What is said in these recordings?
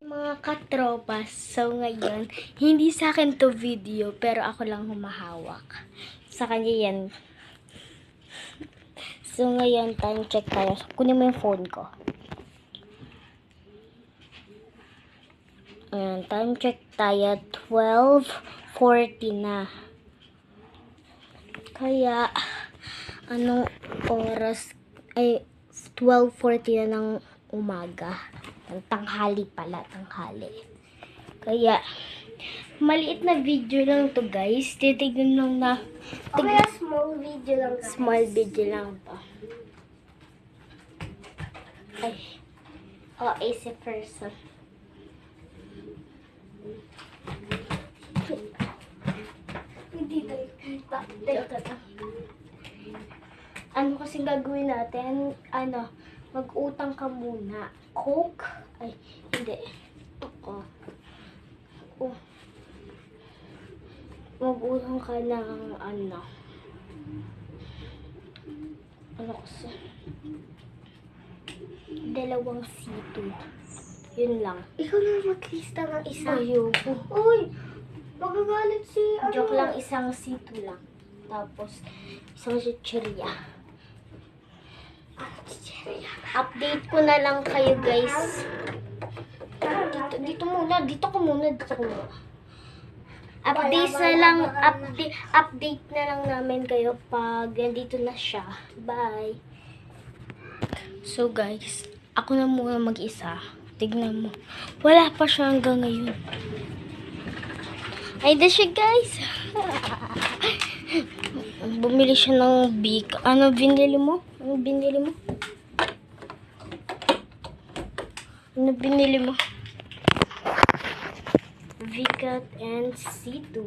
Mga katropas, so ngayon, hindi sa akin to video, pero ako lang humahawak. Sa kanya yan. So ngayon, time check tayo. Kunin mo yung phone ko. Ayan, time check tayo. 12:40 na. Kaya, anong oras? Ay, 12:40 na ng umaga. Tanghali pala, tanghali. Kaya, maliit na video lang to guys. Titignan lang na. Kaya small video lang. Small video lang to. Ay. Oh, easy person. Hindi tayo kita. Ano kasing gagawin natin? Ano, mag-utang ka muna. Coke? Ay, hindi. Mag-utang ka ng ano. Ano kasi? 2 C2. Yun lang. Ikaw na maglista ng isa. Ayoko. Uy! Magagalit si Joke lang, isang C2 lang. Tapos, isang chichirya. Update ko na lang kayo, guys. Dito muna. Dito ko muna. Update na lang namin kayo pag nandito na siya. Bye. So, guys, ako na muna mag-isa. Tignan mo. Wala pa siya hanggang ngayon. Ay, da siya, guys. Bumili siya ng big. Ano binili mo? Ano binili mo? Ano binili mo? Vicat and C2.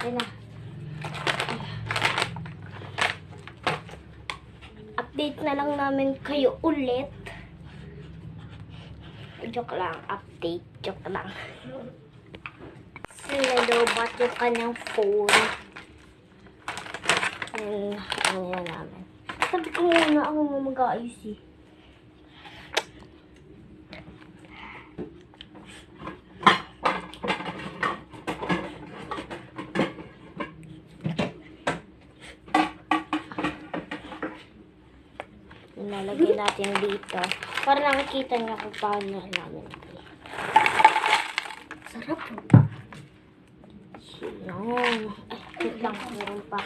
Ayan na. Update na lang namin kayo ulit. Joke lang. Update. Joke lang. Sinalobat yung kanyang phone. Ano yan namin. Sabi ko muna ako mag-aayos eh. Nalagay natin dito. Para nakikita niyo kung paano namin. Sarap po. Yan. Ay, wait lang. Meron pa.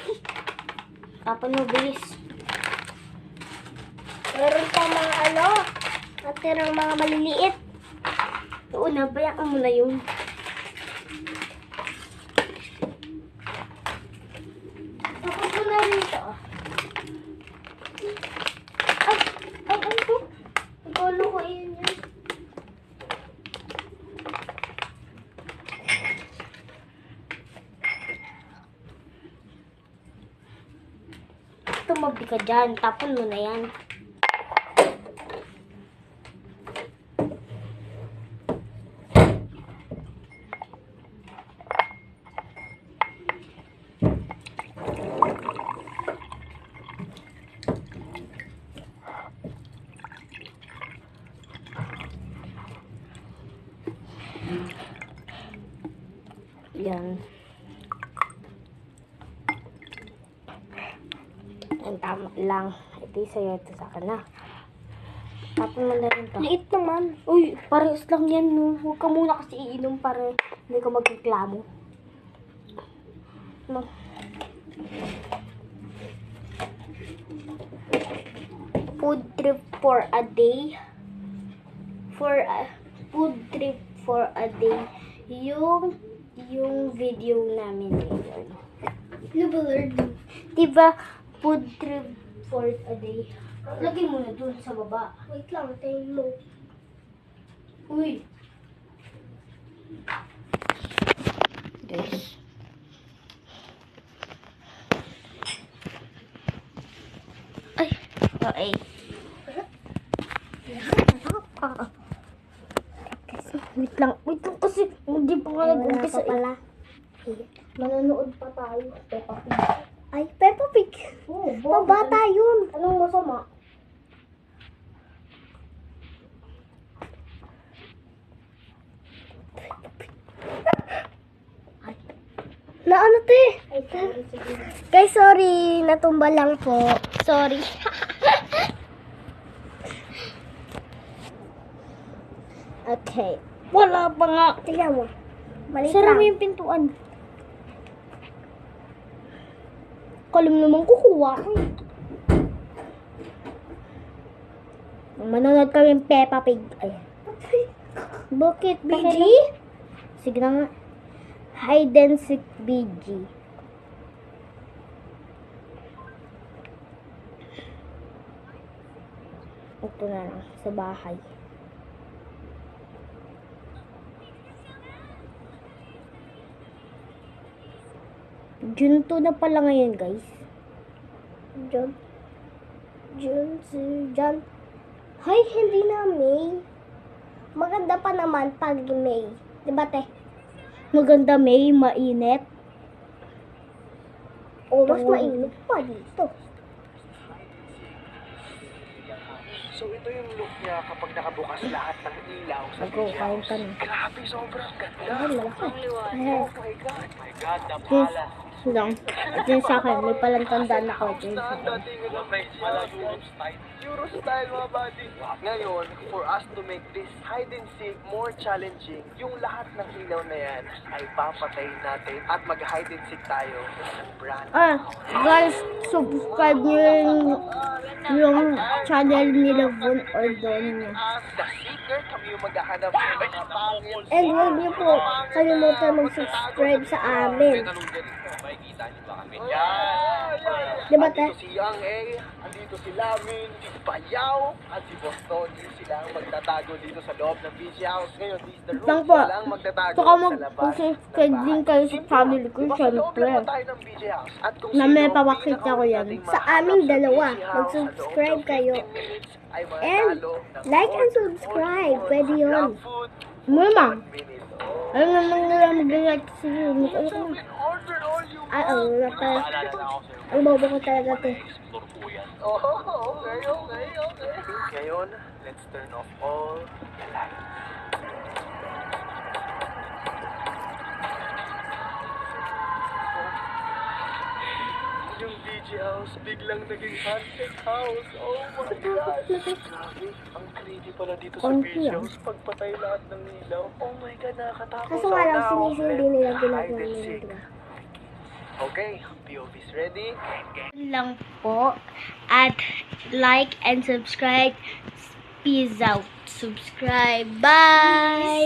Tapon mo, bilis. Meron pa mga natirang mga maliliit. Oo na, bayaan mo na yun. Tapos mo na rito. Ano to? Nagkalo ko yun. Tumabi ka dyan. Tapon mo na yan. Yan. Ang tama lang. Ito sa'yo, ito sa akin na. Tapon mo na rin to. Liit naman. Uy, parehas lang yan, no. Huwag ka muna kasi iinom para hindi ka magreklamo. No. Food trip for a day. Food trip for a day. Yung video namin ngayon. Diba, food trip for a day. Lagay mo na dun sa baba. Wait lang, tayo mo. Uy. Guys. Ay. Okay. Wait lang kasi hindi pa nga nag-umpisa pala. Manonood pa tayo. Peppa Pig. Ay, Peppa Pig. Oh, Pabata yun. Anong masama? Na ano to eh? Guys, sorry. Natumba lang po. Sorry. Okay. Wala pa nga. Tingnan mo. Maliit Sara mo lang. yung pintuan. Kalim naman kukuha ko eh. Manonood kami ng Peppa Pig. Ay. Bakit? BG? Sige na nga. Hide and seek BG. Ito na lang. Sa bahay. June 2 na pala ngayon, guys. John. John. Hay, hindi na May. Maganda pa naman pag May. Diba, te? Maganda, May. Mainit. O, mas Oo. mainit pa dito. So ito yung look niya kapag nakabukas lahat ng ilaw sa Ako, beach kain house. ka na. Grabe, sobrang ganda. Ay, malaki. Oh my God. My God, the This lang. Ito yung sa akin. May palang tandaan ako. Ito yung sa akin. Euro style mga buddy. Ngayon, for us to make this hide and seek more challenging, yung lahat ng ilaw na yan ay papatayin natin at mag-hide and seek tayo ng brand. Guys, subscribe nyo yung channel nila Von Ordonio. As the seeker, kami yung maghahanap ng mga pangil. And huwag niyo po kalimutan mag-subscribe sa amin. Diba, te? Andito si Young A, andito si Lamin, si Bayaw, at si Bostoni. Sila ang magtatago dito sa loob ng beach house. Ngayon, this is the room. Lang po. Sila ang magtatago Saka sa labas. mag-subscribe din kayo sa family ko, Diba, sa loob syempre. lang tayo ng beach house. At kung Na sino may ang papakita ko yan. pinakaunang Sa nating aming mahanap sa dalawa, beach house, mag-subscribe sa loob ng kayo. 15 minutes, ay And mananalo ng like and all subscribe. for Pwede yun. love food, Mama, 1 minute. ayun naman nila mag-like sa unit. Ayun ko na. Order all you Ay, wala pa. Ang bobo ko talaga, te. Oh, okay. Ngayon, let's turn off all the lights. Yung DJ house, biglang naging haunted house. Oh my God. Grabe, ang creepy pala dito sa Konti beach lang. house. Pagpatay lahat ng ilaw. Oh my God, nakakatakot. Kaso nga lang, Now, sinisindi nila let's ginagawa hide and nila, seek. diba? Okay, POV's ready. Yun lang po. At like and subscribe. Peace out. Subscribe. Bye!